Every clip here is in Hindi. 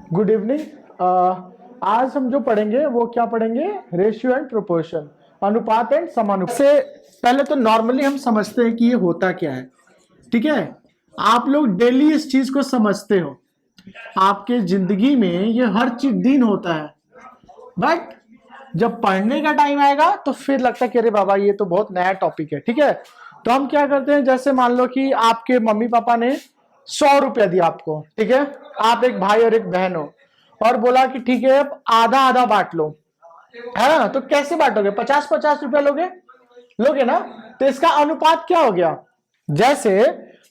Good evening. आज हम जो पढ़ेंगे वो क्या पढ़ेंगे? रेशियो एंड प्रोपोर्शन, अनुपात एंड समानुपात। से पहले तो नॉर्मली हम समझते हैं कि ये होता क्या है, ठीक है। आप लोग डेली इस चीज को समझते हो, आपके जिंदगी में ये हर चीज दिन होता है, बट जब पढ़ने का टाइम आएगा तो फिर लगता है कि अरे बाबा ये तो बहुत नया टॉपिक है, ठीक है। तो हम क्या करते हैं, जैसे मान लो कि आपके मम्मी पापा ने 100 रुपया दिया आपको, ठीक है। आप एक भाई और एक बहन हो और बोला कि ठीक है अब आधा आधा बांट लो, है ना। तो कैसे बांटोगे? 50-50 रुपया लोगे, लोगे ना। तो इसका अनुपात क्या हो गया? जैसे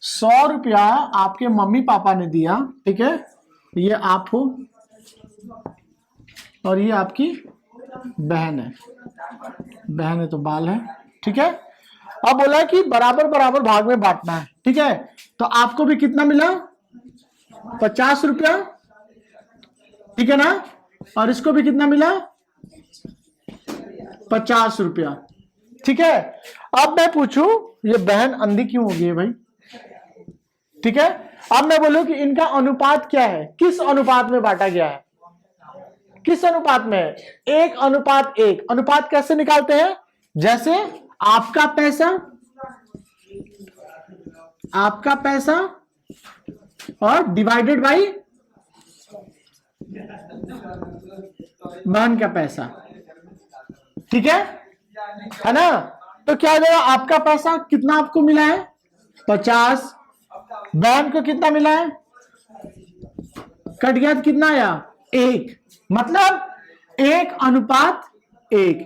100 रुपया आपके मम्मी पापा ने दिया, ठीक है, ये आप हो और ये आपकी बहन है, बहन है तो बाल है, ठीक है। अब बोला कि बराबर बराबर भाग में बांटना है, ठीक है। तो आपको भी कितना मिला? 50 रुपया, ठीक है ना। और इसको भी कितना मिला? 50 रुपया, ठीक है। अब मैं पूछूं, ये बहन अंधी क्यों हो गई है भाई? ठीक है। अब मैं बोलूं कि इनका अनुपात क्या है, किस अनुपात में बांटा गया है, किस अनुपात में? 1:1। अनुपात कैसे निकालते हैं? जैसे आपका पैसा और डिवाइडेड बाई बहन का पैसा, ठीक है ना। तो क्या हो जाएगा? आपका पैसा कितना आपको मिला है? 50। बहन को कितना मिला है? कट गया तो कितना आया? 1। मतलब 1:1।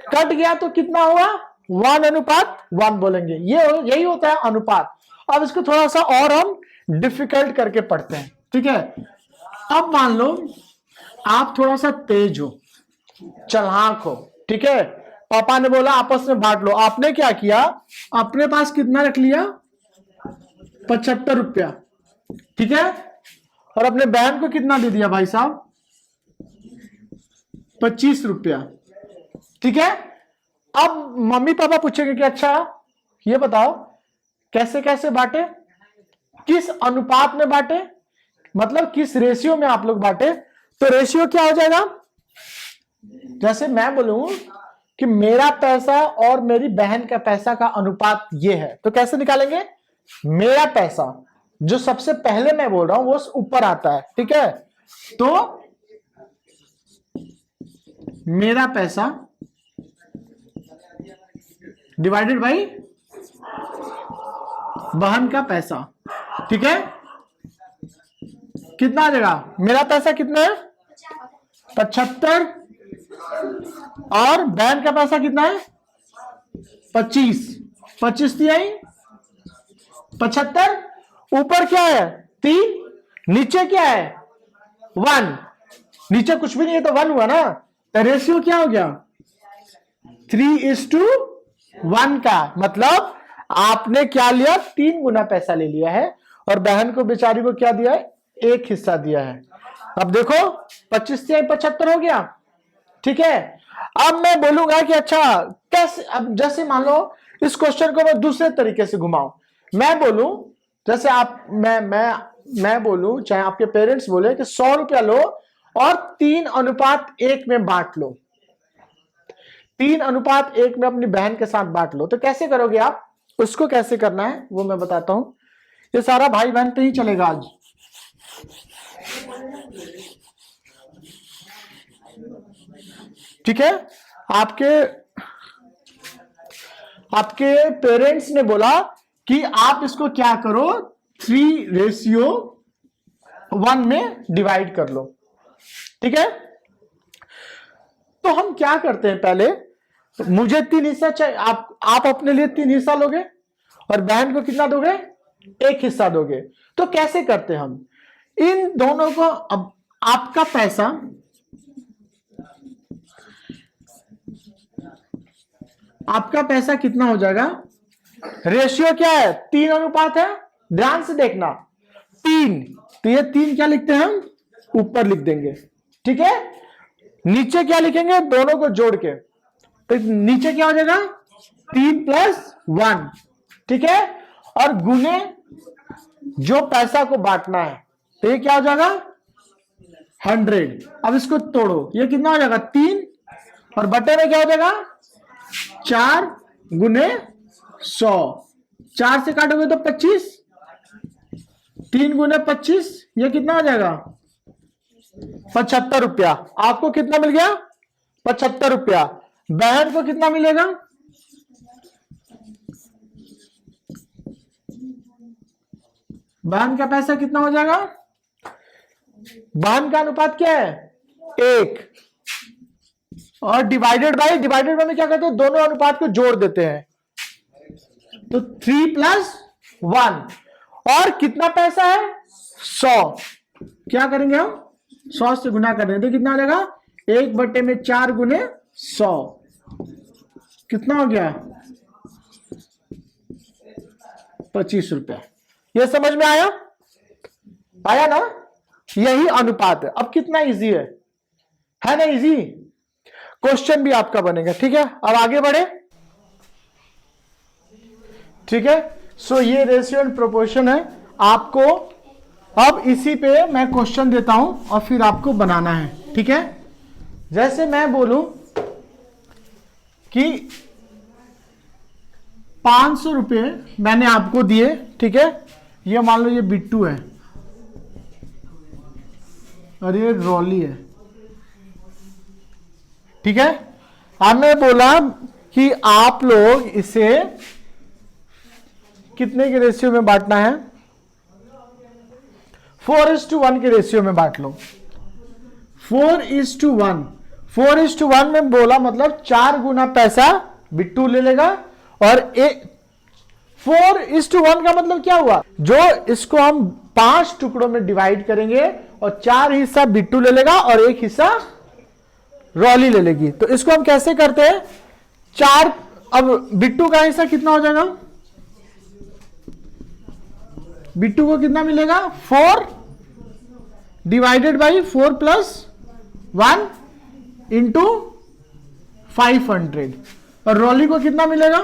कट गया तो कितना हुआ? 1:1 बोलेंगे। यही होता है अनुपात। अब इसको थोड़ा सा और हम डिफिकल्ट करके पढ़ते हैं, ठीक है। अब मान लो आप थोड़ा सा तेज हो, चालाक हो, ठीक है। पापा ने बोला आपस में बांट लो, आपने क्या किया? अपने पास कितना रख लिया? 75 रुपया, ठीक है। और अपने बहन को कितना दे दिया भाई साहब? 25 रुपया, ठीक है। अब मम्मी पापा पूछेंगे कि अच्छा ये बताओ कैसे कैसे बांटे, किस अनुपात में बांटे, मतलब किस रेशियो में आप लोग बांटे। तो रेशियो क्या हो जाएगा? जैसे मैं बोलूं कि मेरा पैसा और मेरी बहन का पैसा का अनुपात ये है, तो कैसे निकालेंगे? मेरा पैसा जो सबसे पहले मैं बोल रहा हूं वो ऊपर आता है, ठीक है। तो मेरा पैसा डिवाइडेड बाई बहन का पैसा, ठीक है। कितना आ जाएगा? मेरा पैसा कितना है? 75। और बहन का पैसा कितना है? 25। 25 दिया ही 75। ऊपर क्या है? 3। नीचे क्या है? 1। नीचे कुछ भी नहीं है तो 1 हुआ ना। तो रेशियो क्या हो गया? 3:1 का। मतलब आपने क्या लिया? 3 गुना पैसा ले लिया है और बहन को बेचारी को क्या दिया है? 1 हिस्सा दिया है। अब देखो 25 से 75 हो गया, ठीक है। अब मैं बोलूंगा कि अच्छा कैसे, अब जैसे मान लो इस क्वेश्चन को मैं दूसरे तरीके से घुमाऊं, मैं बोलूं जैसे आप मैं बोलूं, चाहे आपके पेरेंट्स बोले कि 100 रुपया लो और 3:1 में बांट लो, 3:1 में अपनी बहन के साथ बांट लो। तो कैसे करोगे आप? उसको कैसे करना है वो मैं बताता हूं। ये सारा भाई बहन पे ही चलेगा आज, ठीक है। आपके पेरेंट्स ने बोला कि आप इसको क्या करो, 3:1 में डिवाइड कर लो, ठीक है। तो हम क्या करते हैं, पहले मुझे 3 हिस्सा चाहिए, आप अपने लिए 3 हिस्सा लोगे और बहन को कितना दोगे? 1 हिस्सा दोगे। तो कैसे करते हैं हम इन दोनों को? अब आपका पैसा कितना हो जाएगा? रेशियो क्या है? 3:1 है। ध्यान से देखना, 3। तो ये 3 क्या लिखते हैं हम? ऊपर लिख देंगे, ठीक है। नीचे क्या लिखेंगे? दोनों को जोड़ के। तो नीचे क्या हो जाएगा? 3+1, ठीक है। और गुने जो पैसा को बांटना है, तो ये क्या हो जाएगा? 100। अब इसको तोड़ो, ये कितना हो जाएगा 3 और बटे में क्या हो जाएगा 4 गुने 100। 4 से काटोगे तो 25, 3 गुने 25, ये कितना हो जाएगा 75 रुपया। आपको कितना मिल गया 75 रुपया। बहन को कितना मिलेगा, बहन का पैसा कितना हो जाएगा, बहन का अनुपात क्या है 1 और डिवाइडेड बाय में क्या करते हैं दोनों अनुपात को जोड़ देते हैं, तो 3 + 1 और कितना पैसा है 100। क्या करेंगे हम 100 से गुना कर देंगे तो कितना हो जाएगा 1/4 गुने 100, कितना हो गया 25 रुपया। ये समझ में आया, आया ना, यही अनुपात है। अब कितना इजी है ना, इजी क्वेश्चन भी आपका बनेगा। ठीक है, अब आगे बढ़े। ठीक है, सो ये रेशियो एंड प्रोपोर्शन है। आपको अब इसी पे मैं क्वेश्चन देता हूं और फिर आपको बनाना है। ठीक है, जैसे मैं बोलूं कि 500 रुपये मैंने आपको दिए। ठीक है, ये मान लो ये बिट्टू है और ये रॉली है। ठीक है, अब मैं बोला कि आप लोग इसे कितने के रेशियो में बांटना है, 4:1 के रेशियो में बांट लो। 4:1, 4:1 में बोला मतलब 4 गुना पैसा बिट्टू ले लेगा और 4:1 का मतलब क्या हुआ, जो इसको हम 5 टुकड़ों में डिवाइड करेंगे और 4 हिस्सा बिट्टू ले लेगा और 1 हिस्सा रॉली ले लेगी। तो इसको हम कैसे करते हैं 4, अब बिट्टू का हिस्सा कितना हो जाएगा, बिट्टू को कितना मिलेगा 4 डिवाइडेड बाई 4 + 1 इंटू 500 और रॉली को कितना मिलेगा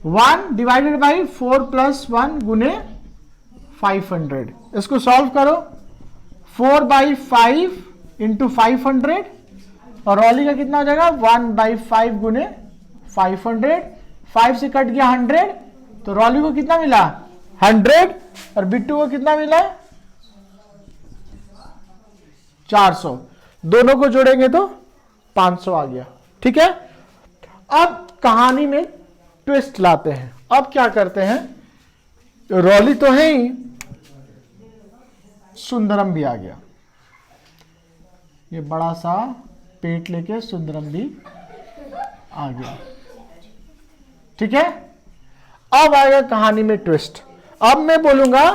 1 डिवाइडेड बाई 4 + 1 गुने 500। इसको सॉल्व करो, 4/5 इंटू 500 और रॉली का कितना हो जाएगा 1/5 गुने 500। 5 से कट गया 100 तो रॉली को कितना मिला 100 और बिट्टू को कितना मिला 400। दोनों को जोड़ेंगे तो 500 आ गया। ठीक है, अब कहानी में ट्विस्ट लाते हैं। अब क्या करते हैं, रॉली तो है ही, सुंदरम भी आ गया। ये बड़ा सा पेट लेके सुंदरम भी आ गया। ठीक है, अब आएगा कहानी में ट्विस्ट। अब मैं बोलूंगा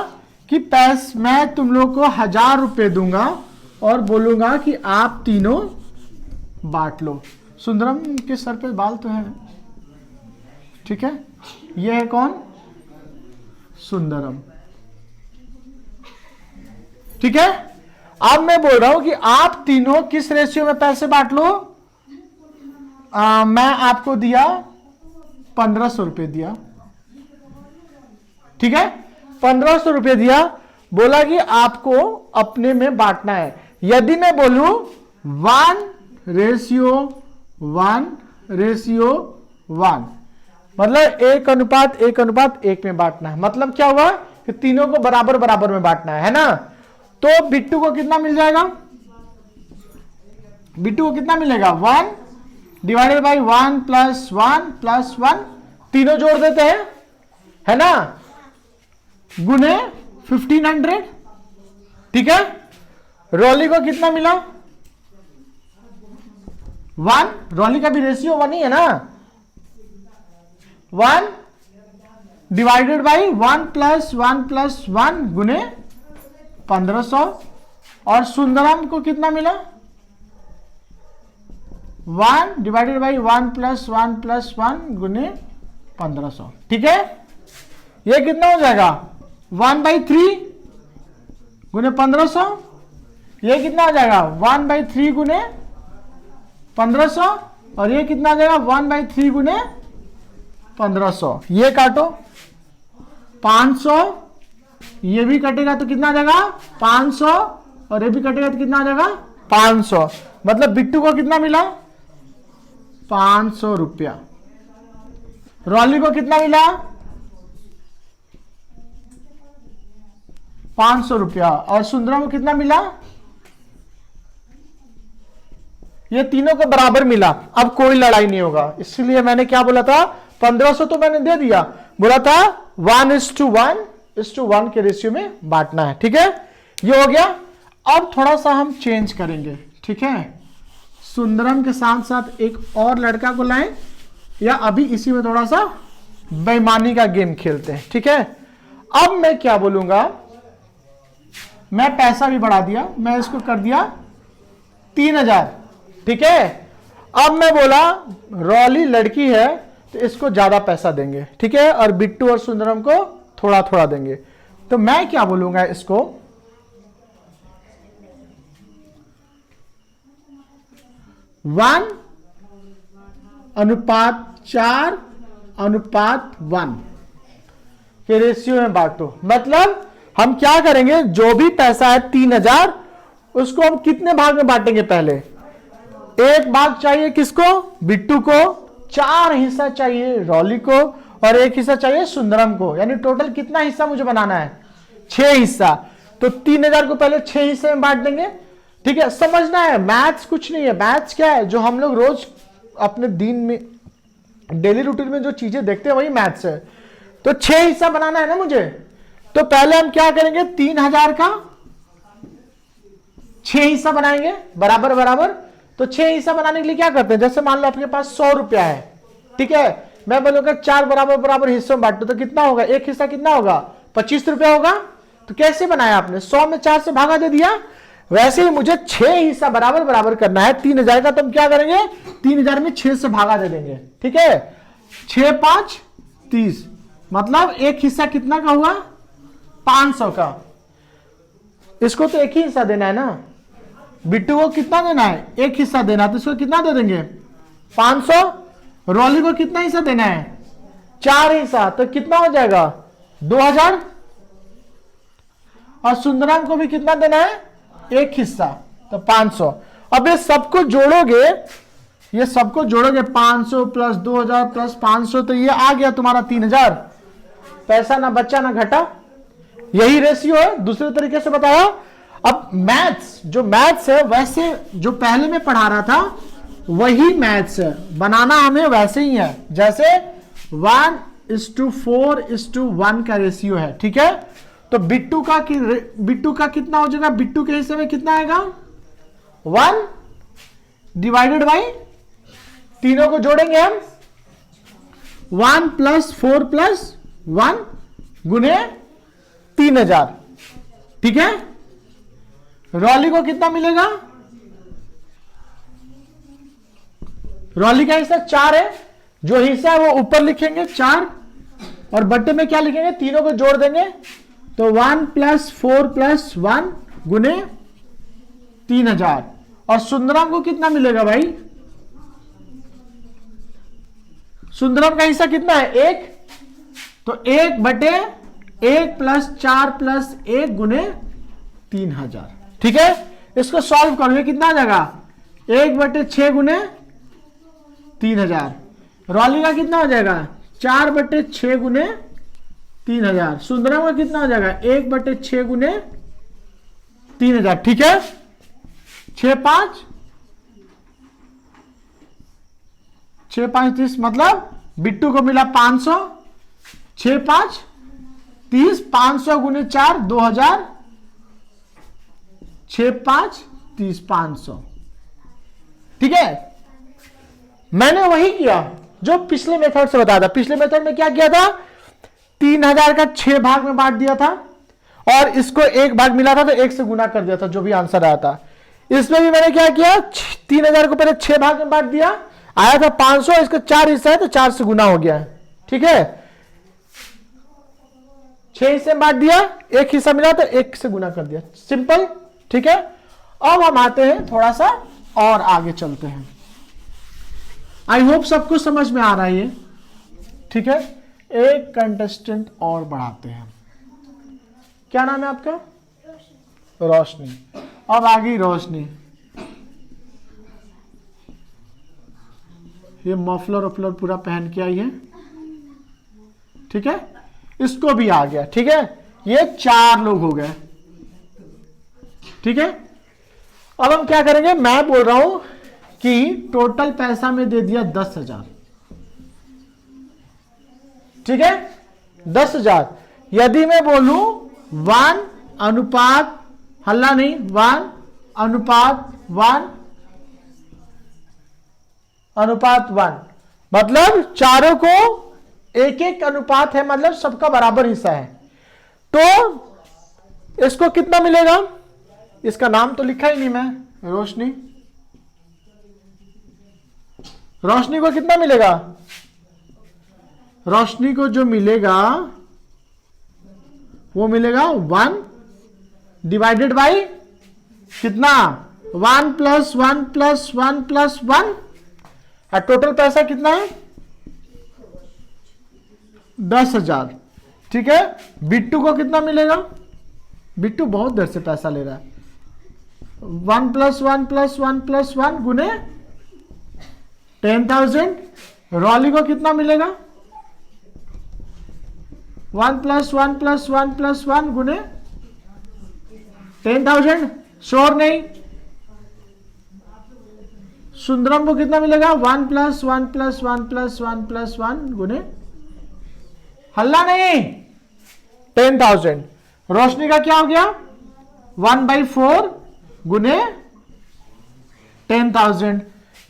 कि मैं तुम लोग को 1000 रुपए दूंगा और बोलूंगा कि आप तीनों बांट लो। सुंदरम के सर पे बाल तो है। ठीक है, ये है कौन सुंदरम। ठीक है, अब मैं बोल रहा हूं कि आप तीनों किस रेशियो में पैसे बांट लो। मैं आपको दिया 1500 रुपए दिया। ठीक है, 1500 रुपए दिया, बोला कि आपको अपने में बांटना है। यदि मैं बोलूं 1:1 मतलब 1:1 में बांटना है। मतलब क्या हुआ कि तीनों को बराबर बराबर में बांटना है ना। तो बिट्टू को कितना मिल जाएगा, बिट्टू को कितना मिलेगा 1 डिवाइडेड बाई 1 + 1 + 1, तीनों जोड़ देते हैं है ना, गुने 1500। ठीक है, रॉली को कितना मिला 1, रॉली का भी रेशियो 1 ही है ना, 1 डिवाइडेड बाई 1 + 1 + 1 गुने 1500 और सुंदरम को कितना मिला 1 डिवाइडेड बाई 1 + 1 + 1 गुने 1500। ठीक है, ये कितना हो जाएगा 1/3 गुने 1500। ये कितना हो जाएगा 1/3 गुने 1500 और ये कितना आ जाएगा 1/3 गुने 1500। ये काटो 500, ये भी कटेगा तो कितना आ जाएगा 500, और ये भी कटेगा तो कितना आ जाएगा 500। मतलब बिट्टू को कितना मिला 500 रुपया। रॉली को कितना मिला 500 रुपया। और सुंदरम को कितना मिला, ये तीनों को बराबर मिला। अब कोई लड़ाई नहीं होगा, इसलिए मैंने क्या बोला था 1500 तो मैंने दे दिया, बोला था 1:1 के रेशियो में बांटना है। ठीक है, ये हो गया। अब थोड़ा सा हम चेंज करेंगे। ठीक है, सुंदरम के साथ साथ एक और लड़का को लाएं, या अभी इसी में थोड़ा सा बेईमानी का गेम खेलते हैं। ठीक है, अब मैं क्या बोलूंगा, मैं पैसा भी बढ़ा दिया, मैं इसको कर दिया 3000। ठीक है, अब मैं बोला रॉली लड़की है तो इसको ज्यादा पैसा देंगे। ठीक है, और बिट्टू और सुंदरम को थोड़ा थोड़ा देंगे। तो मैं क्या बोलूंगा इसको 1:4:1 के रेशियो में बांटो। मतलब हम क्या करेंगे, जो भी पैसा है 3000 उसको हम कितने भाग में बांटेंगे, पहले एक भाग चाहिए किसको, बिट्टू को, 4 हिस्सा चाहिए रॉली को, और 1 हिस्सा चाहिए सुंदरम को। यानी टोटल कितना हिस्सा मुझे बनाना है 6 हिस्सा। तो 3000 को पहले 6 हिस्से में बांट देंगे। ठीक है, समझना है मैथ्स कुछ नहीं है, मैथ्स क्या है, जो हम लोग रोज अपने दिन में डेली रूटीन में जो चीजें देखते हैं वही मैथ्स है। तो 6 हिस्सा बनाना है ना मुझे, तो पहले हम क्या करेंगे 3000 का 6 हिस्सा बनाएंगे बराबर बराबर। तो 6 हिस्सा बनाने के लिए क्या करते हैं, जैसे मान लो आपके पास 100 रुपया है। ठीक है, मैं बोलूंगा 4 बराबर बराबर हिस्सों में बांटो, तो कितना होगा, एक हिस्सा कितना होगा 25 रुपया होगा। तो कैसे बनाया आपने, 100 में 4 से भागा दे दिया। वैसे ही मुझे 6 हिस्सा बराबर बराबर करना है 3000 का, तो हम क्या करेंगे 3000 में 6 से भागा दे देंगे। ठीक है, 6 5 30, मतलब एक हिस्सा कितना का हुआ 500 का। इसको तो एक ही हिस्सा देना है ना, बिट्टू को कितना देना है, एक हिस्सा देना है, तो इसको कितना दे देंगे 500। रॉली को कितना हिस्सा देना है 4 हिस्सा, तो कितना हो जाएगा 2000। और सुंदरम को भी कितना देना है, एक हिस्सा, तो 500। अब ये सबको जोड़ोगे, ये सबको जोड़ोगे 500 प्लस 2000 प्लस 500, तो ये आ गया तुम्हारा 3000। पैसा ना बचा ना घटा, यही रेशियो है। दूसरे तरीके से बताया, अब मैथ्स जो मैथ्स है वैसे जो पहले में पढ़ा रहा था वही मैथ्स है, बनाना हमें वैसे ही है जैसे 1:4:1 का रेशियो है। ठीक है, तो बिट्टू का कितना हो जाएगा, बिट्टू के हिस्से में कितना आएगा 1 डिवाइडेड बाई, तीनों को जोड़ेंगे हम 1 + 4 + 1 गुने 3000। ठीक है, रॉली को कितना मिलेगा, रॉली का हिस्सा 4 है, जो हिस्सा है वो ऊपर लिखेंगे 4, और बट्टे में क्या लिखेंगे, तीनों को जोड़ देंगे, तो 1 + 4 + 1 गुने 3000। और सुंदरम को कितना मिलेगा भाई, सुंदरम का हिस्सा कितना है 1, तो 1/1 + 4 + 1 गुने 3000। ठीक है, इसको सॉल्व करोगे कितना आ जाएगा 1/6 गुने 3000। रॉली का कितना हो जाएगा 4/6 गुने 3000। सुंदरम का कितना हो जाएगा 1/6 गुने 3000। ठीक है, 6 5 30, मतलब बिट्टू को मिला 500, 6 5 30, 500 गुने 4 2000, 6 5 30 500। ठीक है, मैंने वही किया जो पिछले मेथड से बताया था। पिछले मेथड में क्या किया था, 3000 का 6 भाग में बांट दिया था, और इसको 1 भाग मिला था तो 1 से गुना कर दिया था, जो भी आंसर आया था। इसमें भी मैंने क्या किया, 3000 को पहले 6 भाग में बांट दिया, आया था 500, इसका 4 हिस्सा है तो 4 से गुना हो गया है। ठीक है, 6 हिस्से में बांट दिया, 1 हिस्सा मिला तो 1 से गुना कर दिया, सिंपल। ठीक है, अब हम आते हैं थोड़ा सा और आगे चलते हैं। आई होप सबको समझ में आ रहा है ये। ठीक है, एक कंटेस्टेंट और बढ़ाते हैं। क्या नाम है आपका? रोशनी। अब आ गई रोशनी। ये मफलर वफलर पूरा पहन के आई है, ठीक है। इसको भी आ गया, ठीक है। ये 4 लोग हो गए, ठीक है। अब हम क्या करेंगे, मैं बोल रहा हूं कि टोटल पैसा में दे दिया 10,000, ठीक है। 10,000। यदि मैं बोलूं 1:, हल्ला नहीं, 1:1, मतलब चारों को 1:1 अनुपात है, मतलब सबका बराबर हिस्सा है। तो इसको कितना मिलेगा? इसका नाम तो लिखा ही नहीं मैं, रोशनी। रोशनी को कितना मिलेगा? रोशनी को जो मिलेगा वो मिलेगा 1 डिवाइडेड बाई कितना? 1 + 1 + 1 + 1। और टोटल पैसा कितना है? 10,000, ठीक है। बिट्टू को कितना मिलेगा? बिट्टू बहुत देर से पैसा ले रहा है। 1 + 1 + 1 + 1 गुने 10,000। रॉली को कितना मिलेगा? 1 + 1 + 1 + 1 गुने 10,000। श्योर नहीं? सुंदरम को कितना मिलेगा? 1 + 1 + 1 + 1 + 1 गुने, हल्ला नहीं, 10,000। रोशनी का क्या हो गया? 1/4 गुने 10,000।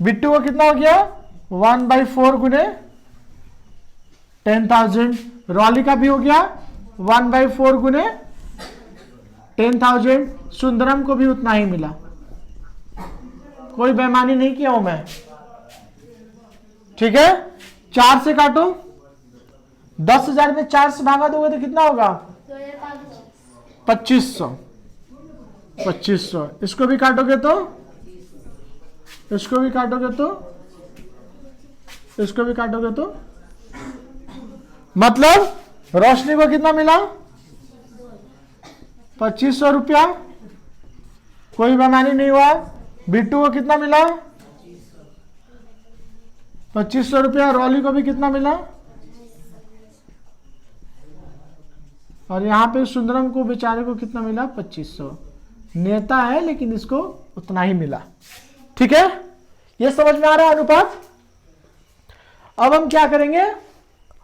बिट्टू को कितना हो गया? 1/4 गुने 10,000। रॉली का भी हो गया 1/4 गुने 10,000। सुंदरम को भी उतना ही मिला, कोई बेईमानी नहीं किया हूं मैं, ठीक है। 4 से काटो, 10,000 में 4 से भागा दोगे तो कितना होगा? 2500। 2500। इसको भी काटोगे तो, इसको भी काटोगे तो, इसको भी काटोगे तो, मतलब रोशनी को कितना मिला? 2500 रुपया। कोई बेईमानी नहीं हुआ। बिट्टू को कितना मिला? 2500 रुपया। रॉली को भी कितना मिला? और यहां पे सुंदरम को बेचारे को कितना मिला? 2500। नेता है लेकिन इसको उतना ही मिला, ठीक है। ये समझ में आ रहा है अनुपात? अब हम क्या करेंगे,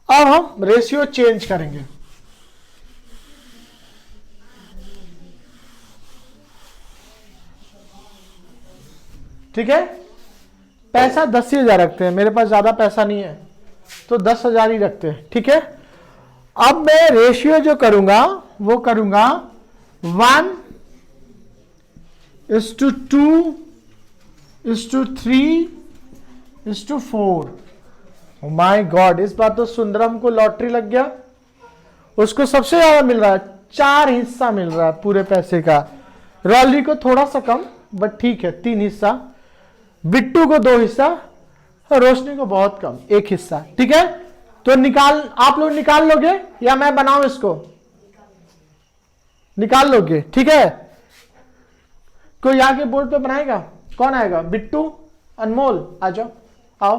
अब हम रेशियो चेंज करेंगे। ठीक है। पैसा 10,000 रखते हैं, मेरे पास ज्यादा पैसा नहीं है तो 10,000 ही रखते हैं, ठीक है। अब मैं रेशियो जो करूंगा वो करूंगा 1:2 3:4। माय गॉड, इस बार तो सुंदरम को लॉटरी लग गया। उसको सबसे ज्यादा मिल रहा है, 4 हिस्सा मिल रहा है पूरे पैसे का। रॉली को थोड़ा सा कम, बट ठीक है, 3 हिस्सा। बिट्टू को 2 हिस्सा, रोशनी को बहुत कम, 1 हिस्सा, ठीक है। तो निकाल, आप लोग निकाल लोगे या मैं बनाऊं इसको? निकाल लोगे, ठीक है। कोई आगे बोर्ड पे बनाएगा? कौन आएगा? बिट्टू, अनमोल, आ जाओ, आओ,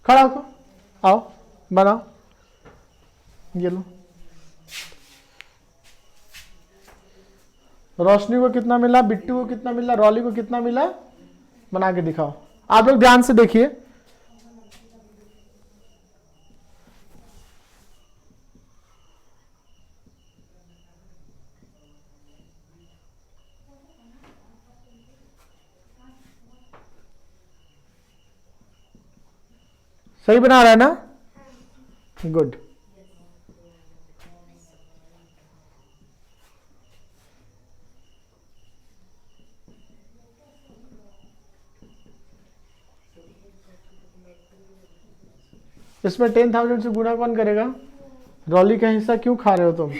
खड़ा होकर आओ, बनाओ। ये लो। रोशनी को कितना मिला? बिट्टू को कितना मिला? रॉली को कितना मिला? बना के दिखाओ। आप लोग ध्यान से देखिए। सही बना रहा है ना? गुड। इसमें 10,000 से गुना कौन करेगा? रॉली का हिस्सा क्यों खा रहे हो तुम?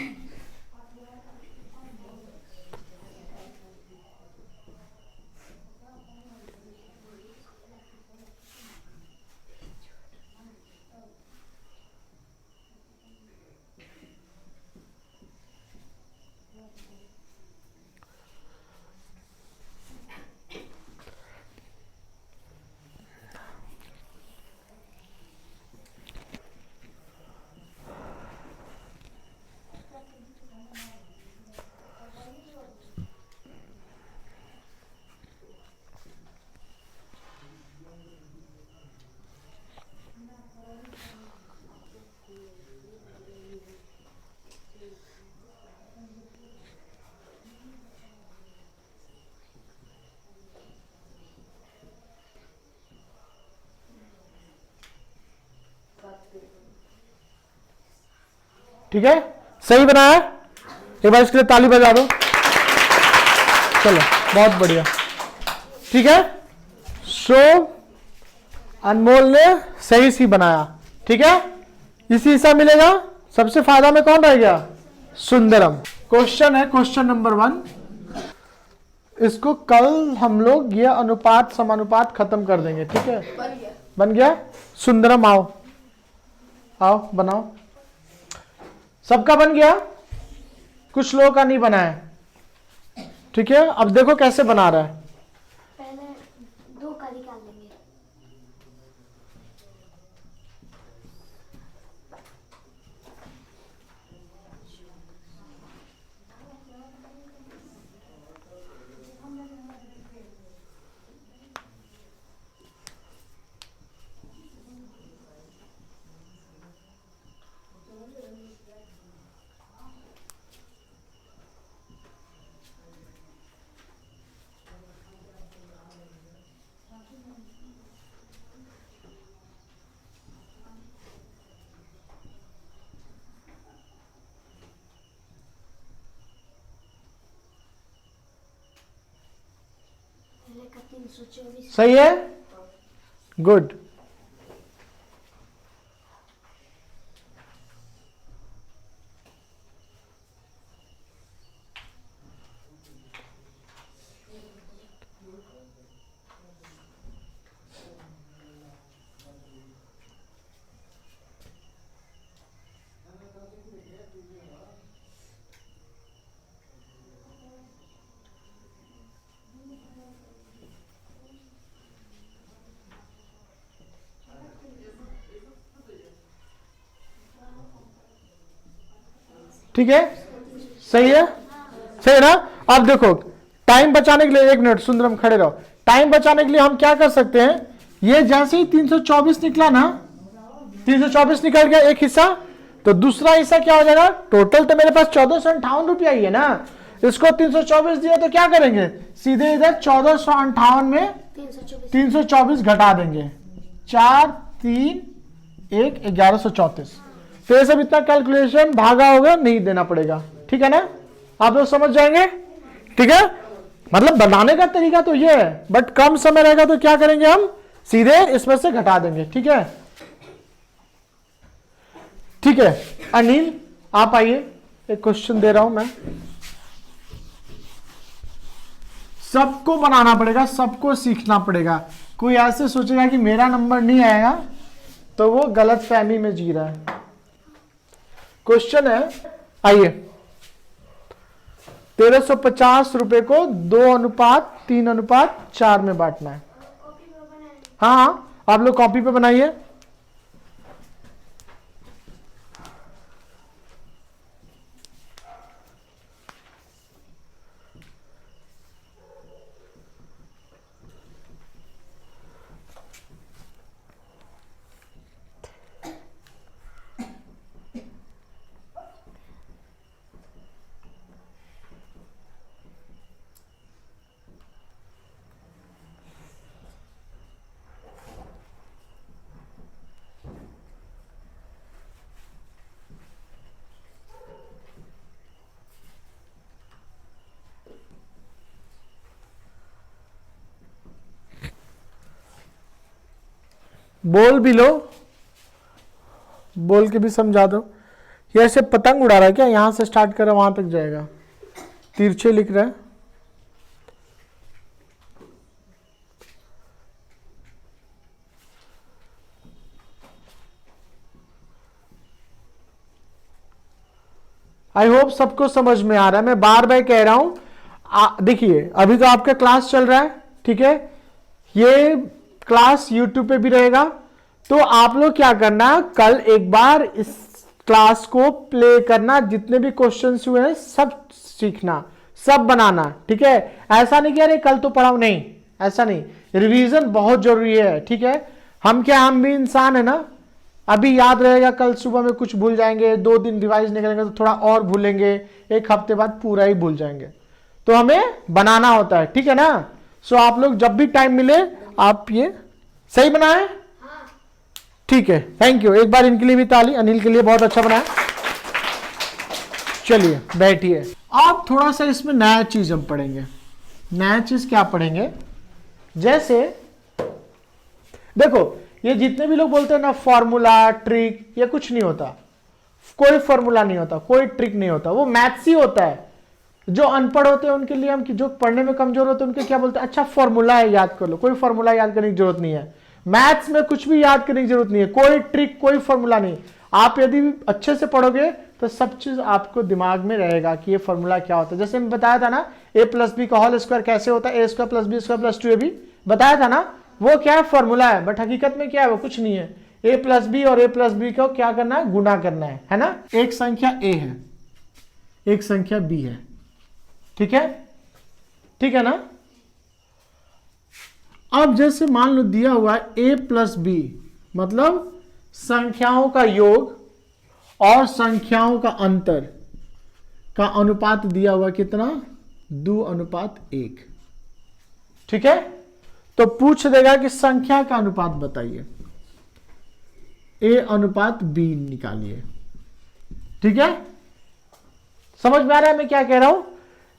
ठीक है, सही बनाया। एक बार इसके लिए ताली बजा दो। चलो बहुत बढ़िया, ठीक है। सो अनमोल ने सही सी बनाया, ठीक है। इसी हिस्सा मिलेगा। सबसे फायदा में कौन रह गया? सुंदरम। क्वेश्चन है क्वेश्चन नंबर 1। इसको कल हम लोग ये अनुपात समानुपात खत्म कर देंगे, ठीक है। बन गया। सुंदरम आओ, आओ बनाओ। सबका बन गया, कुछ लोगों का नहीं बना है, ठीक है। अब देखो कैसे बना रहा है। पहले 2 का निकाल लेंगे। पहले का 324। सही है, गुड। ठीक है, सही है, सही है ना। अब देखो टाइम बचाने के लिए, 1 मिनट सुंदरम खड़े रहो। टाइम बचाने के लिए हम क्या कर सकते हैं, ये जैसे ही 324 निकला ना, 324 निकल गया एक हिस्सा, तो दूसरा हिस्सा क्या हो जाएगा? टोटल तो मेरे पास 1458 रुपया ही है ना, इसको 324 दिया तो क्या करेंगे? सीधे इधर 1458 में 324 घटा देंगे। 4 3 1 1134। तो ये सब इतना कैलकुलेशन भागा होगा नहीं देना पड़ेगा, ठीक है ना। आप लोग समझ जाएंगे, ठीक है। मतलब बनाने का तरीका तो ये है, बट कम समय रहेगा तो क्या करेंगे, हम सीधे इसमें से घटा देंगे, ठीक है। ठीक है, अनिल आप आइए, एक क्वेश्चन दे रहा हूं मैं। सबको बनाना पड़ेगा, सबको सीखना पड़ेगा। कोई ऐसे सोचेगा कि मेरा नंबर नहीं आएगा तो वो गलत फहमी में जी रहा है। क्वेश्चन है, आइए। 1350 रुपए को 2:3:4 में बांटना है। हाँ हाँ, आप लोग कॉपी पे बनाइए। बोल भी लो, बोल के भी समझा दो। ये ऐसे पतंग उड़ा रहा है क्या? यहां से स्टार्ट कर वहां तक जाएगा, तिरछे लिख रहा है। आई होप सबको समझ में आ रहा है। मैं बार बार कह रहा हूं, देखिए अभी तो आपका क्लास चल रहा है, ठीक है। ये क्लास YouTube पे भी रहेगा, तो आप लोग क्या करना, कल एक बार इस क्लास को प्ले करना, जितने भी क्वेश्चंस हुए हैं सब सीखना, सब बनाना, ठीक है। ऐसा नहीं कि अरे कल तो पढ़ाओ, नहीं, ऐसा नहीं। रिवीजन बहुत जरूरी है, ठीक है। हम भी इंसान है ना, अभी याद रहेगा, कल सुबह में कुछ भूल जाएंगे, 2 दिन रिवाइज नहीं करेंगे तो थोड़ा और भूलेंगे, 1 हफ्ते बाद पूरा ही भूल जाएंगे। तो हमें बनाना होता है, ठीक है ना। सो आप लोग जब भी टाइम मिले आप ये सही बनाए, ठीक है। Thank you. एक बार इनके लिए भी ताली, अनिल के लिए बहुत अच्छा बनाया। चलिए बैठिए। अब थोड़ा सा इसमें नया चीज हम पढ़ेंगे। नया चीज क्या पढ़ेंगे? जैसे देखो, ये जितने भी लोग बोलते हैं ना फॉर्मूला ट्रिक, ये कुछ नहीं होता। कोई फॉर्मूला नहीं होता, कोई ट्रिक नहीं होता, वो मैथ्स ही होता है। जो अनपढ़ होते हैं उनके लिए हम, जो पढ़ने में कमजोर होते हैं उनके क्या बोलते हैं, अच्छा फॉर्मूला है याद कर लो। कोई फॉर्मूला याद करने की जरूरत नहीं है। मैथ्स में कुछ भी याद करने की जरूरत नहीं है, कोई ट्रिक कोई फॉर्मूला नहीं। आप यदि अच्छे से पढ़ोगे तो सब चीज आपको दिमाग में रहेगा कि ये फॉर्मूला क्या होता है। जैसे मैं बताया था ना a प्लस बी का होल स्क्वायर कैसे होता है, a square plus B square plus 2ab, बताया था ना। वो क्या है, फॉर्मूला है, बट हकीकत में क्या है, वो कुछ नहीं है। a प्लस बी और a प्लस बी को क्या करना है, गुना करना है ना। एक संख्या a है, एक संख्या b है, ठीक है, ठीक है ना। अब जैसे मान लो दिया हुआ है a प्लस बी, मतलब संख्याओं का योग और संख्याओं का अंतर का अनुपात दिया हुआ कितना, 2:1, ठीक है। तो पूछ देगा कि संख्या का अनुपात बताइए, a अनुपात b निकालिए, ठीक है। समझ में आ रहा है मैं क्या कह रहा हूं?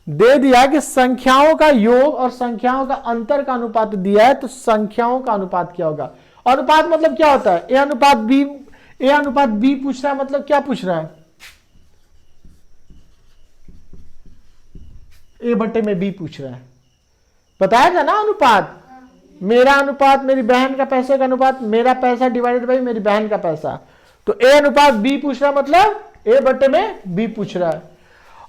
दे दिया कि संख्याओं का योग और संख्याओं का अंतर का अनुपात दिया है, तो संख्याओं का अनुपात क्या होगा। अनुपात मतलब क्या होता है, a अनुपात b पूछ रहा है, मतलब क्या पूछ रहा है, a बटे में b पूछ रहा है। बताया था ना अनुपात, मेरा अनुपात मेरी बहन का पैसे का अनुपात, मेरा पैसा डिवाइडेड बाई मेरी बहन का पैसा। तो a अनुपात b पूछ रहा है, मतलब a बटे में b पूछ रहा है।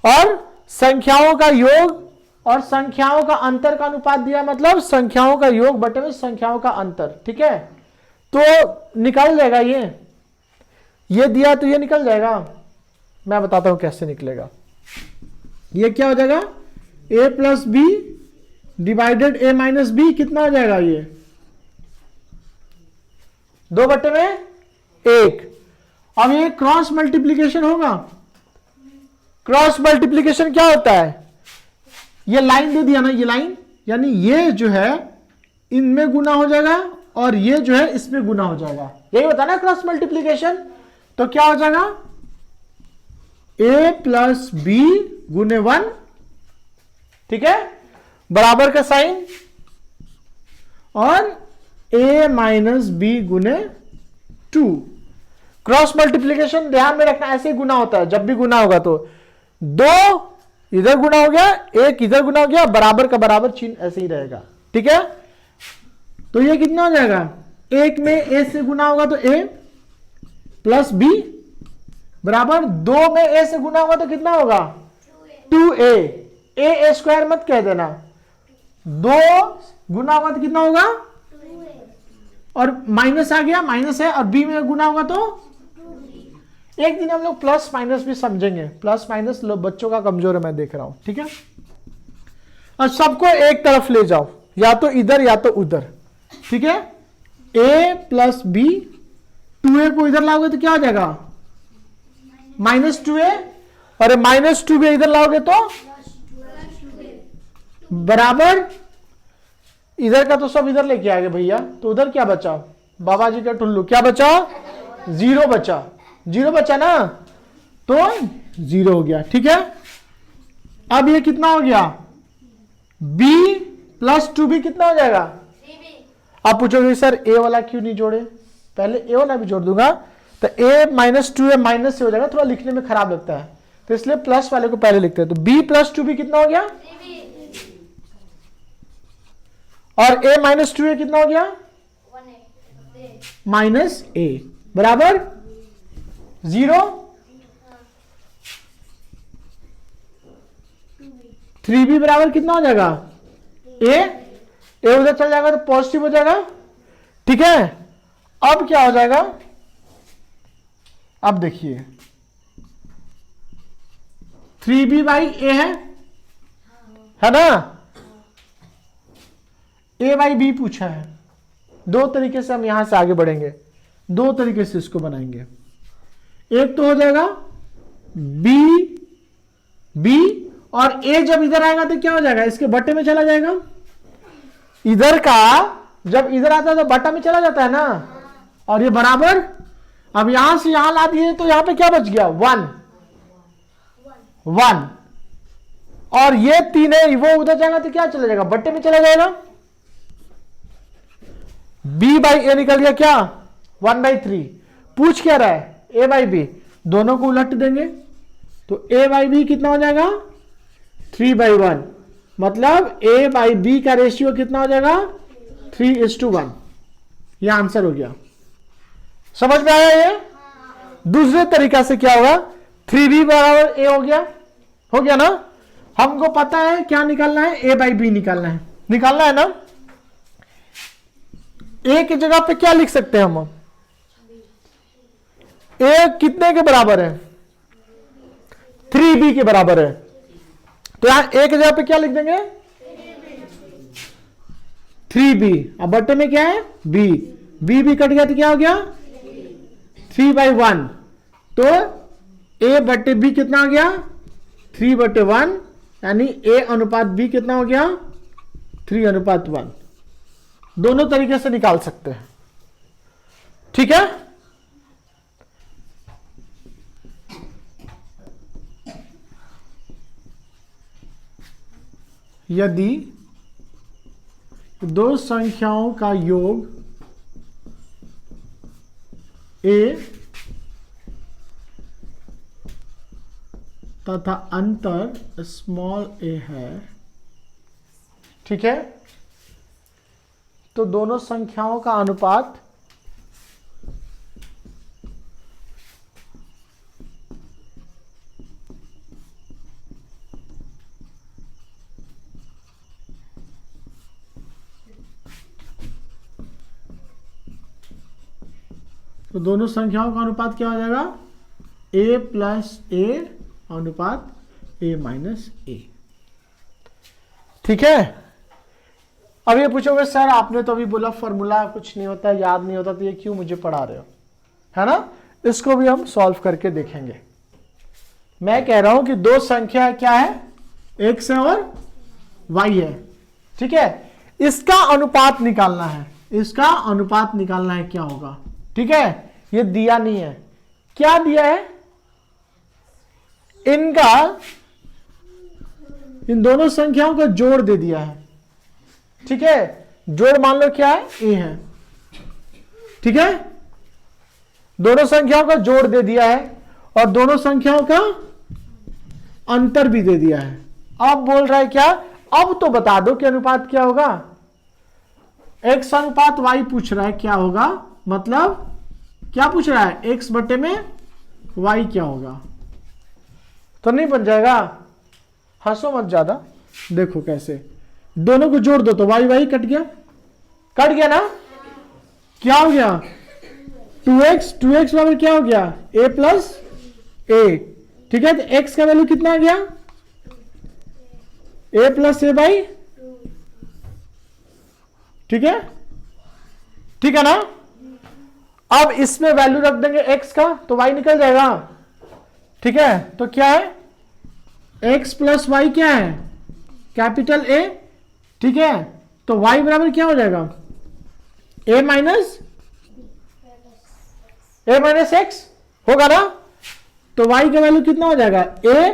और संख्याओं का योग और संख्याओं का अंतर का अनुपात दिया, मतलब संख्याओं का योग बटे में संख्याओं का अंतर, ठीक है। तो निकल जाएगा ये दिया तो ये निकल जाएगा। मैं बताता हूं कैसे निकलेगा। ये क्या हो जाएगा, a plus B divided a minus B, कितना हो जाएगा ये 2/1। अब ये क्रॉस मल्टीप्लीकेशन होगा। क्रॉस मल्टीप्लीकेशन क्या होता है, ये लाइन दे दिया ना, ये लाइन, यानी ये जो है इनमें गुना हो जाएगा और ये जो है इसमें गुना हो जाएगा, यही होता है ना क्रॉस मल्टीप्लीकेशन। तो क्या हो जाएगा, a प्लस बी गुने 1, ठीक है, बराबर का साइन, और a माइनस बी गुने 2। क्रॉस मल्टीप्लीकेशन ध्यान में रखना, ऐसे ही गुना होता है। जब भी गुना होगा तो 2 इधर गुना हो गया, 1 इधर गुना हो गया, बराबर का बराबर चिन्ह ऐसे ही रहेगा, ठीक है। तो ये कितना हो जाएगा, 1 में a से गुना होगा तो a प्लस बी, बराबर 2 में a से गुना होगा तो कितना होगा 2a। a स्क्वायर मत कह देना, 2 गुना होगा तो कितना होगा, और माइनस आ गया, माइनस है, और b में गुना होगा तो एक दिन हम लोग प्लस माइनस भी समझेंगे। प्लस माइनस बच्चों का कमजोर है, मैं देख रहा हूं, ठीक है। और सबको एक तरफ ले जाओ, या तो इधर या तो उधर, ठीक है। a प्लस बी, 2a को इधर लाओगे तो क्या हो जाएगा -2a, और -2b इधर लाओगे तो बराबर, इधर का तो सब इधर लेके आ गए भैया, तो उधर क्या बचा, बाबा जी का टुल्लू, क्या बचा, 0 बचा, 0 बचा ना, तो 0 हो गया, ठीक है। अब ये कितना हो गया, b प्लस 2b कितना हो जाएगा। आप पूछोगे सर a वाला क्यों नहीं जोड़े, पहले a वाला भी जोड़ दूंगा, तो a माइनस 2a माइनस से हो जाएगा, थोड़ा लिखने में खराब लगता है, तो इसलिए प्लस वाले को पहले लिखते हैं। तो b प्लस 2b कितना हो गया, और a माइनस 2a कितना हो गया, माइनस a, बराबर 0। 3b बराबर कितना हो जाएगा, a उधर चल जाएगा तो पॉजिटिव हो जाएगा, ठीक है। अब क्या हो जाएगा, अब देखिए 3b बाई a है ना, a बाई b पूछा है। दो तरीके से हम यहां से आगे बढ़ेंगे, दो तरीके से इसको बनाएंगे। एक तो हो जाएगा b और a जब इधर आएगा तो क्या हो जाएगा, इसके बट्टे में चला जाएगा। इधर का जब इधर आता है तो बट्टा में चला जाता है ना, और ये बराबर, अब यहां से यहां ला दिए तो यहां पे क्या बच गया 1, 1, और ये 3 है, वो उधर जाएगा तो क्या चला जाएगा, बट्टे में चला जाएगा। b बाई ए निकल गया क्या, 1/3। पूछ क्या रहा है, a बाई बी, दोनों को उलट देंगे तो a बाई बी कितना हो जाएगा, 3/1। मतलब a बाई बी का रेशियो कितना हो जाएगा, 3:1। यह आंसर हो गया। समझ में आया ये। दूसरे तरीका से क्या होगा, 3b बराबर a हो गया ना। हमको पता है क्या निकालना है, a बाई बी निकालना है ना। a की जगह पे क्या लिख सकते हैं हम, a कितने के बराबर है, 3b के बराबर है। तो यहां a की जगह पे क्या लिख देंगे, 3b। अब बट्टे में क्या है, b कट गया तो क्या हो गया, 3/1। तो a बट्टे b कितना हो गया, 3/1, यानी a अनुपात b कितना हो गया, 3:1। दोनों तरीके से निकाल सकते हैं, ठीक है। यदि दो संख्याओं का योग a तथा अंतर स्मॉल a है, ठीक है, तो दोनों संख्याओं का अनुपात क्या हो जाएगा, a प्लस a अनुपात a माइनस a, ठीक है। अब ये पूछोगे सर आपने तो अभी बोला फॉर्मूला कुछ नहीं होता, याद नहीं होता, तो ये क्यों मुझे पढ़ा रहे हो, है ना। इसको भी हम सॉल्व करके देखेंगे। मैं कह रहा हूं कि दो संख्या क्या है, x है और y है, ठीक है। इसका अनुपात निकालना है, क्या होगा, ठीक है। ये दिया नहीं है, क्या दिया है, इन दोनों संख्याओं का जोड़ दे दिया है, ठीक है। जोड़ मान लो क्या है, a है, ठीक है। दोनों संख्याओं का जोड़ दे दिया है और दोनों संख्याओं का अंतर भी दे दिया है। अब बोल रहा है क्या, अब तो बता दो कि अनुपात क्या होगा। x अनुपात y पूछ रहा है क्या होगा, मतलब क्या पूछ रहा है, x बटे में y क्या होगा। तो नहीं बन जाएगा, हंसो मत ज्यादा, देखो कैसे, दोनों को जोड़ दो तो y कट गया ना, क्या हो गया, 2x बराबर क्या हो गया, a प्लस a, ठीक है। तो x का वैल्यू कितना आ गया, a प्लस a बाई, ठीक है ना। अब इसमें वैल्यू रख देंगे x का तो y निकल जाएगा, ठीक है। तो क्या है, x प्लस वाई क्या है, कैपिटल A, ठीक है। तो y बराबर क्या हो जाएगा, a माइनस x होगा ना। तो y का वैल्यू कितना हो जाएगा, a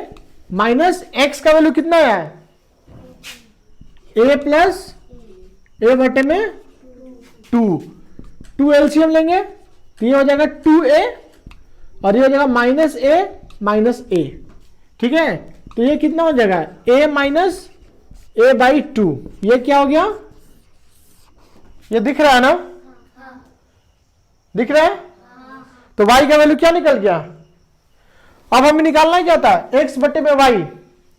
माइनस x का वैल्यू कितना है, a प्लस a बटे में 2 एलसीएम लेंगे तो ये हो जाएगा 2a और ये हो जाएगा माइनस a, ठीक है। तो ये कितना हो जाएगा, a माइनस a बाई 2, ये क्या हो गया, ये दिख रहा है ना, दिख रहा है। तो y का वैल्यू क्या निकल गया। अब हमें निकालना क्या था, x बटे में y,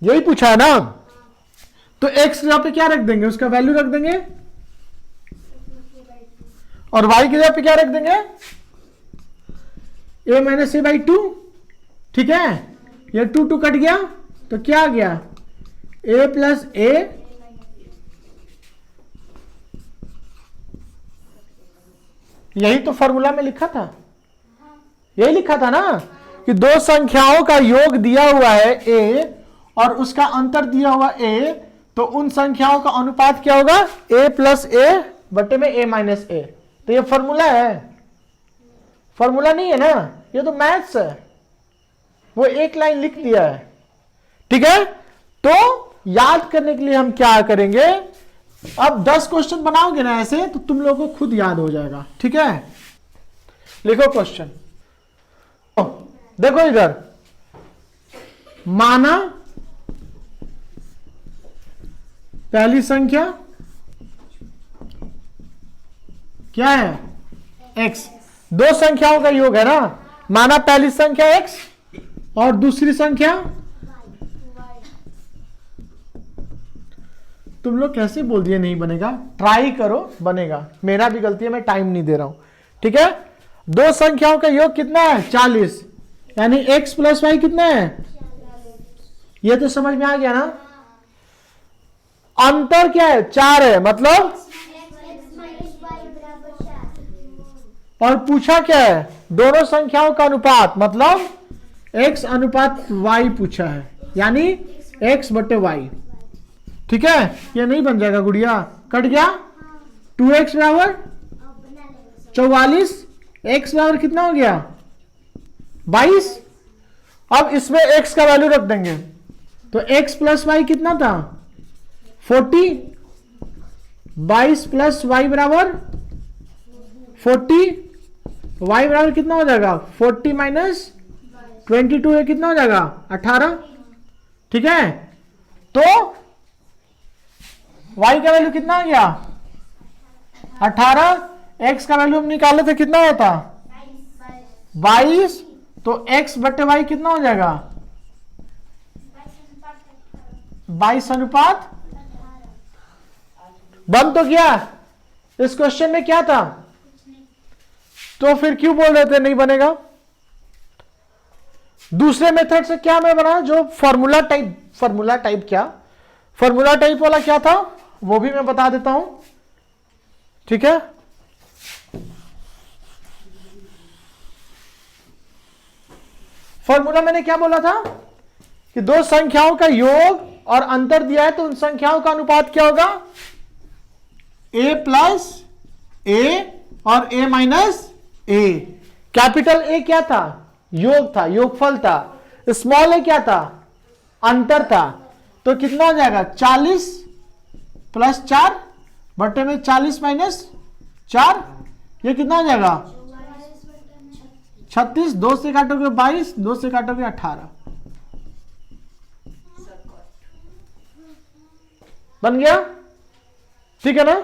यही पूछा है ना। तो x यहां पे क्या रख देंगे, उसका वैल्यू रख देंगे और y की जगह पे क्या रख देंगे, a माइनस a बाई 2, ठीक है। ये 2 कट गया तो क्या आ गया, a प्लस a यही तो फॉर्मूला में लिखा था, यही लिखा था ना कि दो संख्याओं का योग दिया हुआ है a और उसका अंतर दिया हुआ a, तो उन संख्याओं का अनुपात क्या होगा, a प्लस a बटे में a माइनस a। तो ये फॉर्मूला है, फॉर्मूला नहीं है ना, ये तो मैथ्स है। वो एक लाइन लिख दिया है, ठीक है, तो याद करने के लिए हम क्या करेंगे, अब 10 क्वेश्चन बनाओगे ना ऐसे तो तुम लोगों को खुद याद हो जाएगा। ठीक है, लिखो क्वेश्चन। देखो इधर, माना पहली संख्या क्या है, x। दो संख्याओं का योग है ना, माना पहली संख्या x और दूसरी संख्या, तुम लोग कैसे बोल दिए नहीं बनेगा, ट्राई करो बनेगा, मेरा भी गलती है, मैं टाइम नहीं दे रहा हूं। ठीक है, दो संख्याओं का योग कितना है 40, यानी x प्लस वाई कितना है, ये तो समझ में आ गया ना। अंतर क्या है, 4 है, मतलब, और पूछा क्या है, दोनों संख्याओं का अनुपात, मतलब x अनुपात y पूछा है, यानी x बटे y। ठीक है, ये नहीं बन जाएगा गुड़िया, कट गया। 2x बराबर 44, x बराबर कितना हो गया 22। अब इसमें x का वैल्यू रख देंगे, तो x प्लस वाई कितना था 40, 22 प्लस वाई बराबर 40, y बराबर कितना हो जाएगा 40 माइनस 22 है, कितना हो जाएगा 18। ठीक है, तो y का वैल्यू कितना आ गया 18, x का वैल्यू हम निकाले थे कितना होता 22, तो x बटे y कितना हो जाएगा 22 अनुपात। बन तो गया, इस क्वेश्चन में क्या था, तो फिर क्यों बोल रहे थे नहीं बनेगा। दूसरे मेथड से क्या मैं बना, जो फॉर्मूला टाइप क्या, फॉर्मूला टाइप वाला क्या था वो भी मैं बता देता हूं। ठीक है, फॉर्मूला मैंने क्या बोला था कि दो संख्याओं का योग और अंतर दिया है तो उन संख्याओं का अनुपात क्या होगा, a प्लस a और a minus a। Capital A क्या था, योग था, योगफल था। स्मॉल a क्या था, अंतर था। तो कितना हो जाएगा 40 प्लस 4 बटे में 40 माइनस 4, ये कितना हो जाएगा 36, 2 से काटोगे 22, 2 से काटोगे 18, बन गया। ठीक है ना।